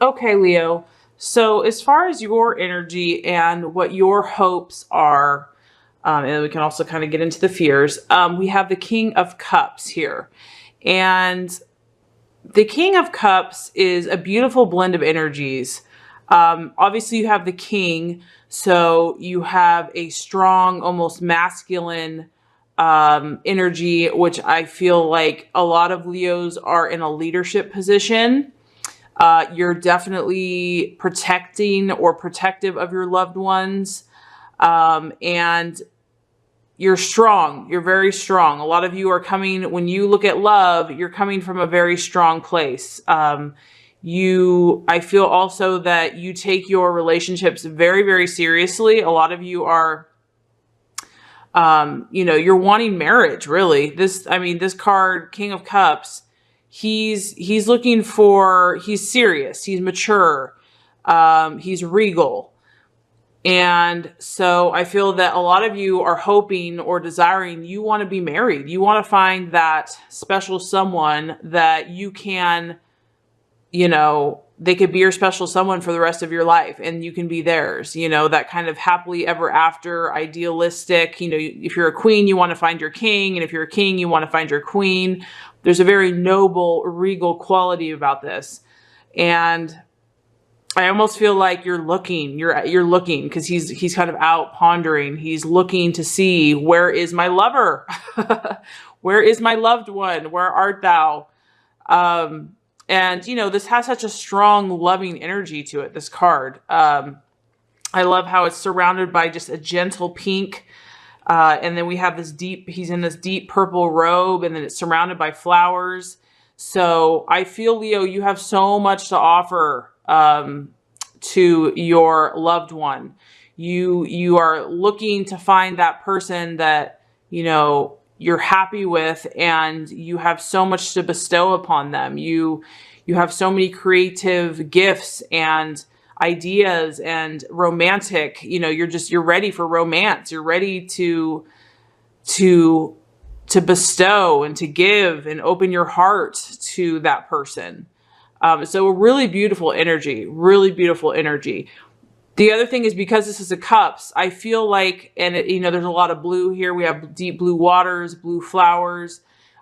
Okay, Leo. So as far as your energy and what your hopes are, and then we can also kind of get into the fears, we have the King of Cups here. And the King of Cups is a beautiful blend of energies. Obviously, you have the King, so you have a strong, almost masculine energy, which I feel like a lot of Leos are in a leadership position. You're definitely protecting or protective of your loved ones. And you're strong. You're very strong. A lot of you are coming, when you look at love, you're coming from a very strong place. I feel also that you take your relationships very, very seriously. A lot of you are, you're wanting marriage, really. This card, King of Cups, he's serious, he's mature, he's regal. And so I feel that a lot of you are hoping or desiring, you want to be married. You want to find that special someone that you can, they could be your special someone for the rest of your life and you can be theirs, that kind of happily ever after, idealistic, if you're a queen, you want to find your king. And if you're a king, you want to find your queen. There's a very noble, regal quality about this. And I almost feel like you're looking because he's kind of out pondering. He's looking to see, where is my lover? Where is my loved one? Where art thou? And this has such a strong, loving energy to it, this card. I love how it's surrounded by just a gentle pink. And then we have he's in this deep purple robe, and then it's surrounded by flowers. So I feel, Leo, you have so much to offer to your loved one. You are looking to find that person that, you're happy with, and you have so much to bestow upon them. You have so many creative gifts and ideas and romantic, you're ready for romance. You're ready to bestow and to give and open your heart to that person. So a really beautiful energy, really beautiful energy. The other thing is, because this is a cups, I feel like, and there's a lot of blue here. We have deep blue waters, blue flowers.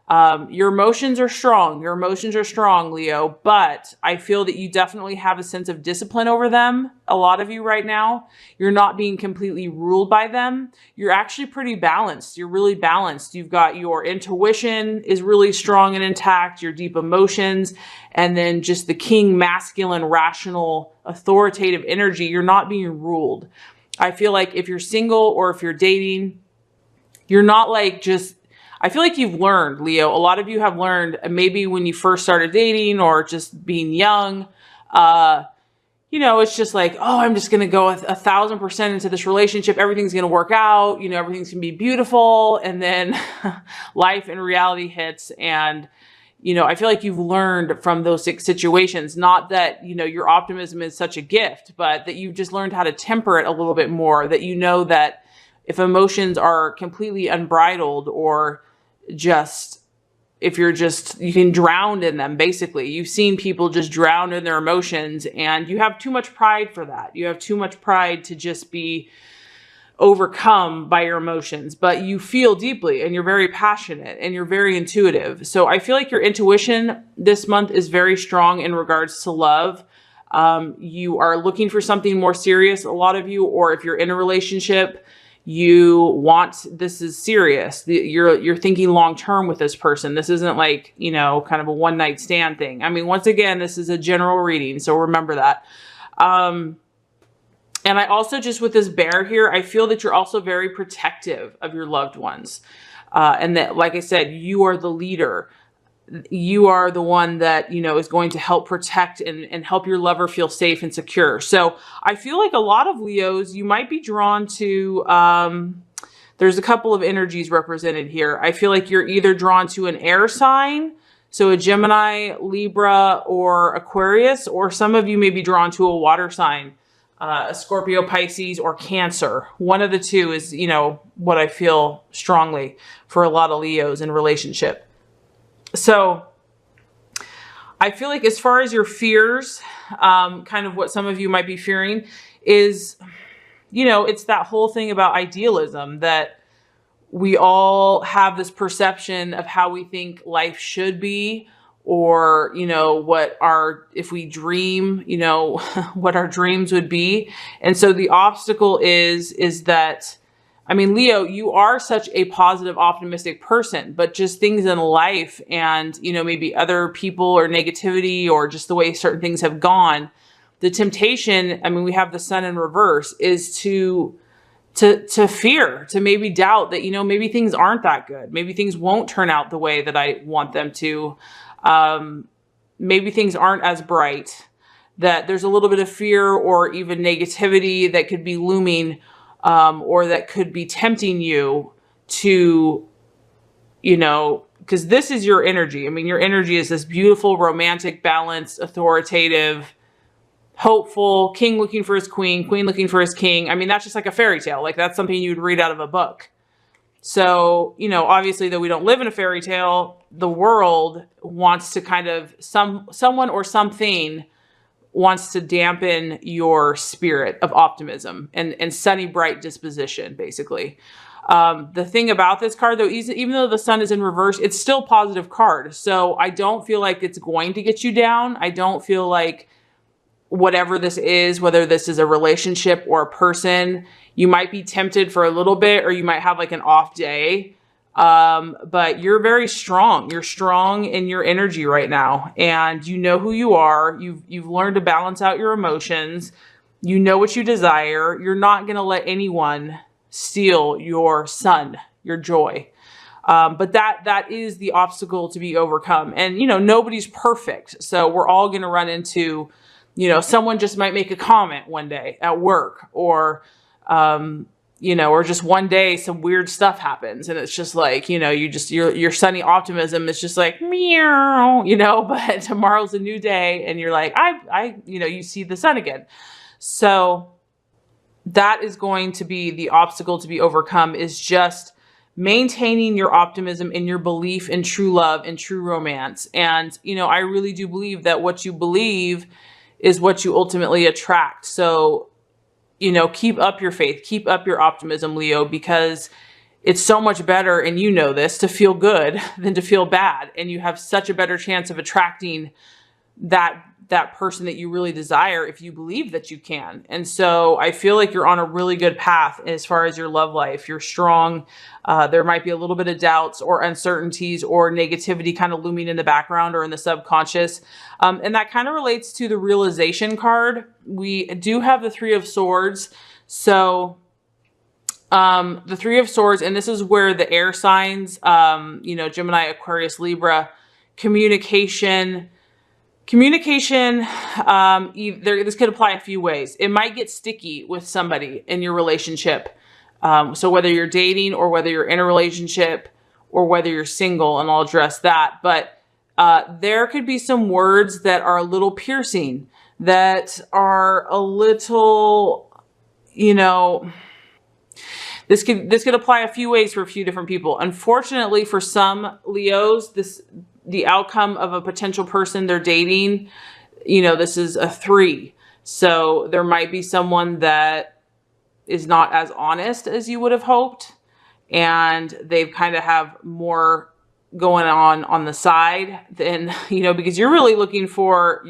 Your emotions are strong. Your emotions are strong, Leo, but I feel that you definitely have a sense of discipline over them. A lot of you right now, you're not being completely ruled by them. You're actually pretty balanced. You're really balanced. You've got your intuition is really strong and intact, your deep emotions, and then just the king, masculine, rational, authoritative energy. You're not being ruled. I feel like if you're single or if you're dating, you're not like just, I feel like you've learned, Leo. A lot of you have learned, maybe when you first started dating or just being young, it's just like, oh, I'm just going to go 1,000% into this relationship. Everything's going to work out. Everything's going to be beautiful. And then life and reality hits. And, I feel like you've learned from those situations, not that, your optimism is such a gift, but that you've just learned how to temper it a little bit more, that that if emotions are completely unbridled, or you can drown in them, basically. You've seen people just drown in their emotions, and you have too much pride for that. You have too much pride to just be overcome by your emotions, but you feel deeply, and you're very passionate, and you're very intuitive. So I feel like your intuition this month is very strong in regards to love. You are looking for something more serious, a lot of you, or if you're in a relationship, this is serious. You're thinking long-term with this person. This isn't like, kind of a one-night stand thing. Once again, this is a general reading, so remember that. And I also, just with this bear here, I feel that you're also very protective of your loved ones. And that, like I said, you are the leader. You are the one that, is going to help protect and help your lover feel safe and secure. So I feel like a lot of Leos, you might be drawn to, there's a couple of energies represented here. I feel like you're either drawn to an air sign, so a Gemini, Libra, or Aquarius, or some of you may be drawn to a water sign, a Scorpio, Pisces, or Cancer. One of the two is, what I feel strongly for a lot of Leos in relationship. So I feel like as far as your fears, kind of what some of you might be fearing is, it's that whole thing about idealism, that we all have this perception of how we think life should be, or, if we dream, what our dreams would be. And so the obstacle is that, I mean, Leo, you are such a positive, optimistic person, but just things in life and, maybe other people or negativity or just the way certain things have gone, the temptation, I mean, we have the sun in reverse, is to fear, to maybe doubt that, maybe things aren't that good. Maybe things won't turn out the way that I want them to. Maybe things aren't as bright, that there's a little bit of fear or even negativity that could be looming, or that could be tempting you to, because this is your energy. I mean, your energy is this beautiful, romantic, balanced, authoritative, hopeful, king looking for his queen, queen looking for his king. I mean, that's just like a fairy tale. Like, that's something you'd read out of a book. So, obviously, though we don't live in a fairy tale, the world wants to kind of, someone or something wants to dampen your spirit of optimism and sunny, bright disposition, basically. The thing about this card, though, even though the sun is in reverse, it's still a positive card. So I don't feel like it's going to get you down. I don't feel like whatever this is, whether this is a relationship or a person, you might be tempted for a little bit, or you might have like an off day. But you're very strong. You're strong in your energy right now, and you know who you are. You've learned to balance out your emotions. You know what you desire. You're not going to let anyone steal your sun, your joy. But that is the obstacle to be overcome. And, nobody's perfect. So we're all going to run into, someone just might make a comment one day at work, or, or just one day some weird stuff happens, and it's just like, your sunny optimism is just like, meow, but tomorrow's a new day, and you're like, you see the sun again. So that is going to be the obstacle to be overcome, is just maintaining your optimism and your belief in true love and true romance. And, I really do believe that what you believe is what you ultimately attract. So, keep up your faith, keep up your optimism, Leo, because it's so much better, and this, to feel good than to feel bad. And you have such a better chance of attracting that person that you really desire if you believe that you can. And so I feel like you're on a really good path as far as your love life. You're strong. There might be a little bit of doubts or uncertainties or negativity kind of looming in the background or in the subconscious. And that kind of relates to the realization card. We do have the Three of Swords. So the Three of Swords, and this is where the air signs, Gemini, Aquarius, Libra, communication, this could apply a few ways. It might get sticky with somebody in your relationship. So whether you're dating or whether you're in a relationship or whether you're single, and I'll address that. But there could be some words that are a little piercing, that are a little, this could apply a few ways for a few different people. Unfortunately, for some Leos, the outcome of a potential person they're dating, this is a 3. So there might be someone that is not as honest as you would have hoped, and they kind of have more going on the side than, because you're really looking for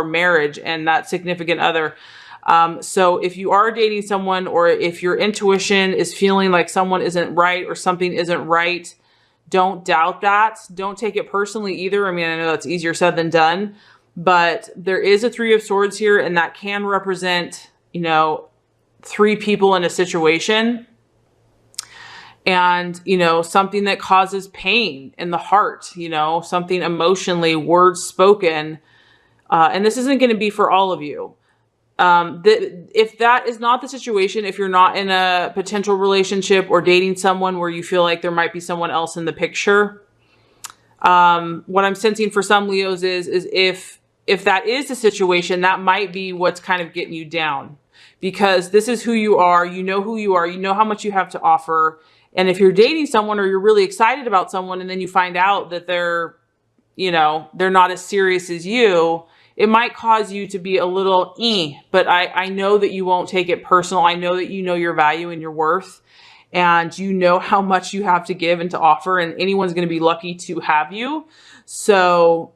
marriage and that significant other. So if you are dating someone, or if your intuition is feeling like someone isn't right or something isn't right, don't doubt that. Don't take it personally either. I mean, I know that's easier said than done, but there is a Three of Swords here, and that can represent, 3 people in a situation, and, something that causes pain in the heart, something emotionally, words spoken. And this isn't going to be for all of you. If that is not the situation, if you're not in a potential relationship or dating someone where you feel like there might be someone else in the picture, what I'm sensing for some Leos is if that is the situation, that might be what's kind of getting you down, because this is who you are. You know who you are. You know how much you have to offer. And if you're dating someone, or you're really excited about someone, and then you find out that they're, they're not as serious as you, it might cause you to be a little, but I know that you won't take it personal. I know that you know your value and your worth, and you know how much you have to give and to offer, and anyone's going to be lucky to have you. So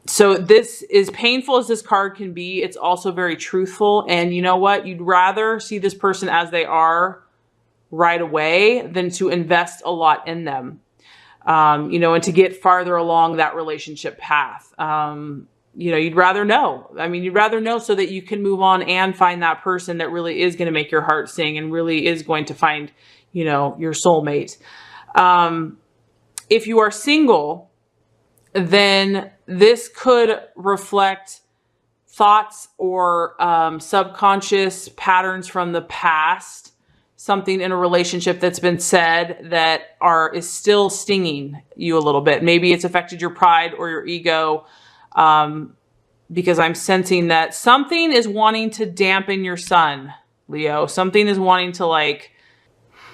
this, is painful as this card can be, it's also very truthful. And you know what? You'd rather see this person as they are right away than to invest a lot in them, and to get farther along that relationship path. You'd rather know. You'd rather know so that you can move on and find that person that really is going to make your heart sing and really is going to find, your soulmate. If you are single, then this could reflect thoughts or subconscious patterns from the past, something in a relationship that's been said that is still stinging you a little bit. Maybe it's affected your pride or your ego, because I'm sensing that something is wanting to dampen your sun, Leo. Something is wanting to,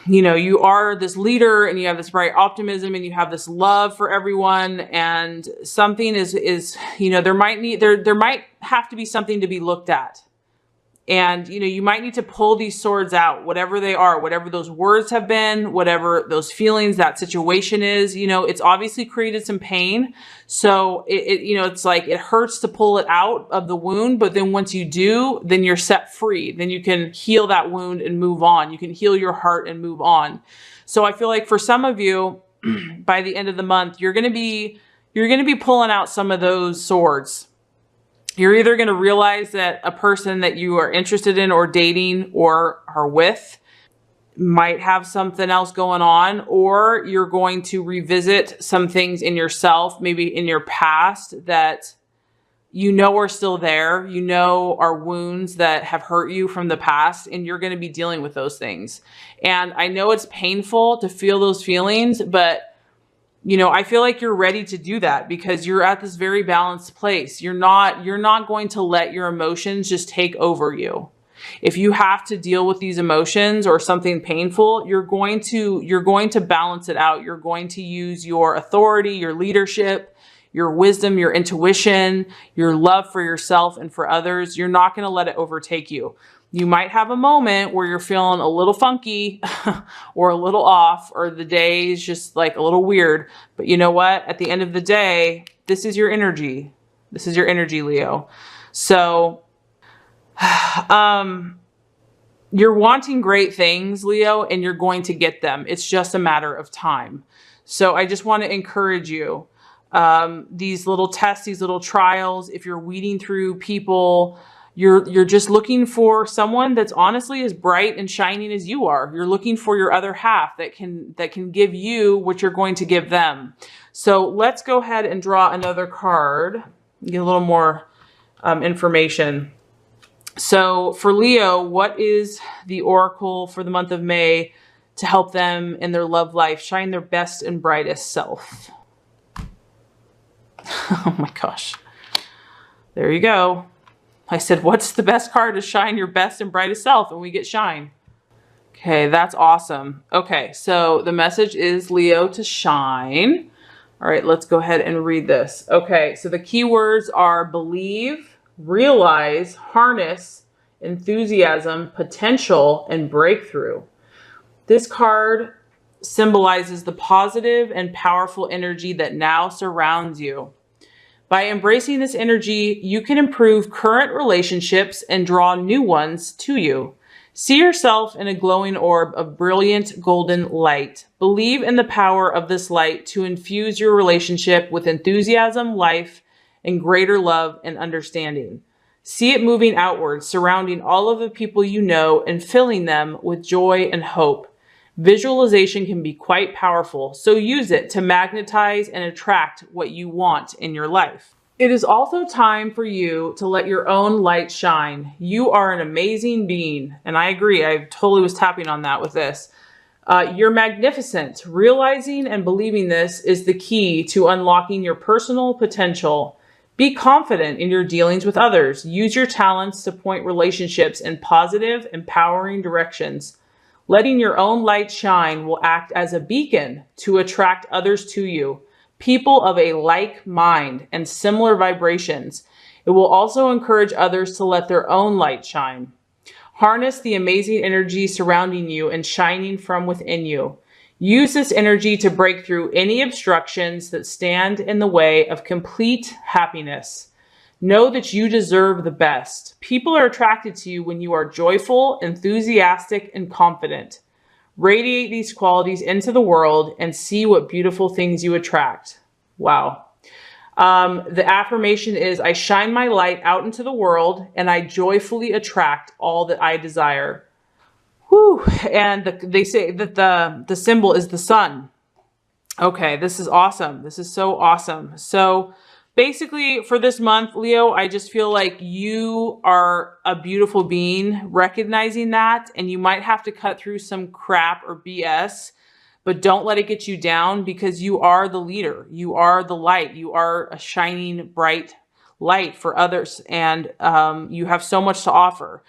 you are this leader and you have this bright optimism and you have this love for everyone, and something is there might have to be something to be looked at. And, you might need to pull these swords out, whatever they are, whatever those words have been, whatever those feelings, that situation is, it's obviously created some pain. So it's like, it hurts to pull it out of the wound. But then once you do, then you're set free. Then you can heal that wound and move on. You can heal your heart and move on. So I feel like for some of you, by the end of the month, you're going to be pulling out some of those swords. You're either going to realize that a person that you are interested in or dating or are with might have something else going on, or you're going to revisit some things in yourself, maybe in your past, that are still there, are wounds that have hurt you from the past, and you're going to be dealing with those things. And I know it's painful to feel those feelings, but I feel like you're ready to do that because you're at this very balanced place. You're not going to let your emotions just take over you. If you have to deal with these emotions or something painful, you're going to balance it out. You're going to use your authority, your leadership, your wisdom, your intuition, your love for yourself and for others. You're not going to let it overtake you. You might have a moment where you're feeling a little funky or a little off, or the day is just like a little weird. But you know what? At the end of the day, this is your energy. This is your energy, Leo. So, you're wanting great things, Leo, and you're going to get them. It's just a matter of time. So I just want to encourage you. These little tests, these little trials, if you're weeding through people, you're just looking for someone that's honestly as bright and shining as you are. You're looking for your other half that can give you what you're going to give them. So let's go ahead and draw another card, get a little more information. So for Leo, what is the oracle for the month of May to help them in their love life shine their best and brightest self? Oh my gosh. There you go. I said, what's the best card to shine your best and brightest self? And we get shine. Okay, that's awesome. Okay, so the message is Leo to shine. All right, let's go ahead and read this. Okay, so the keywords are believe, realize, harness, enthusiasm, potential, and breakthrough. This card symbolizes the positive and powerful energy that now surrounds you. By embracing this energy, you can improve current relationships and draw new ones to you. See yourself in a glowing orb of brilliant golden light. Believe in the power of this light to infuse your relationship with enthusiasm, life, and greater love and understanding. See it moving outwards, surrounding all of the people you know and filling them with joy and hope. Visualization can be quite powerful, so use it to magnetize and attract what you want in your life. It is also time for you to let your own light shine. You are an amazing being, and I agree. I totally was tapping on that with this. You're magnificent. Realizing and believing this is the key to unlocking your personal potential. Be confident in your dealings with others. Use your talents to point relationships in positive, empowering directions. Letting your own light shine will act as a beacon to attract others to you. people of a like mind and similar vibrations. It will also encourage others to let their own light shine. Harness the amazing energy surrounding you and shining from within you. Use this energy to break through any obstructions that stand in the way of complete happiness. Know that you deserve the best. People are attracted to you when you are joyful, enthusiastic, and confident. Radiate these qualities into the world and see what beautiful things you attract. Wow. The affirmation is, I shine my light out into the world and I joyfully attract all that I desire. Whew. And they say that the symbol is the sun. Okay, this is awesome. This is so awesome. So basically for this month, Leo, I just feel like you are a beautiful being, recognizing that, and you might have to cut through some crap or BS, but don't let it get you down, because you are the leader. You are the light. You are a shining, bright light for others, and you have so much to offer.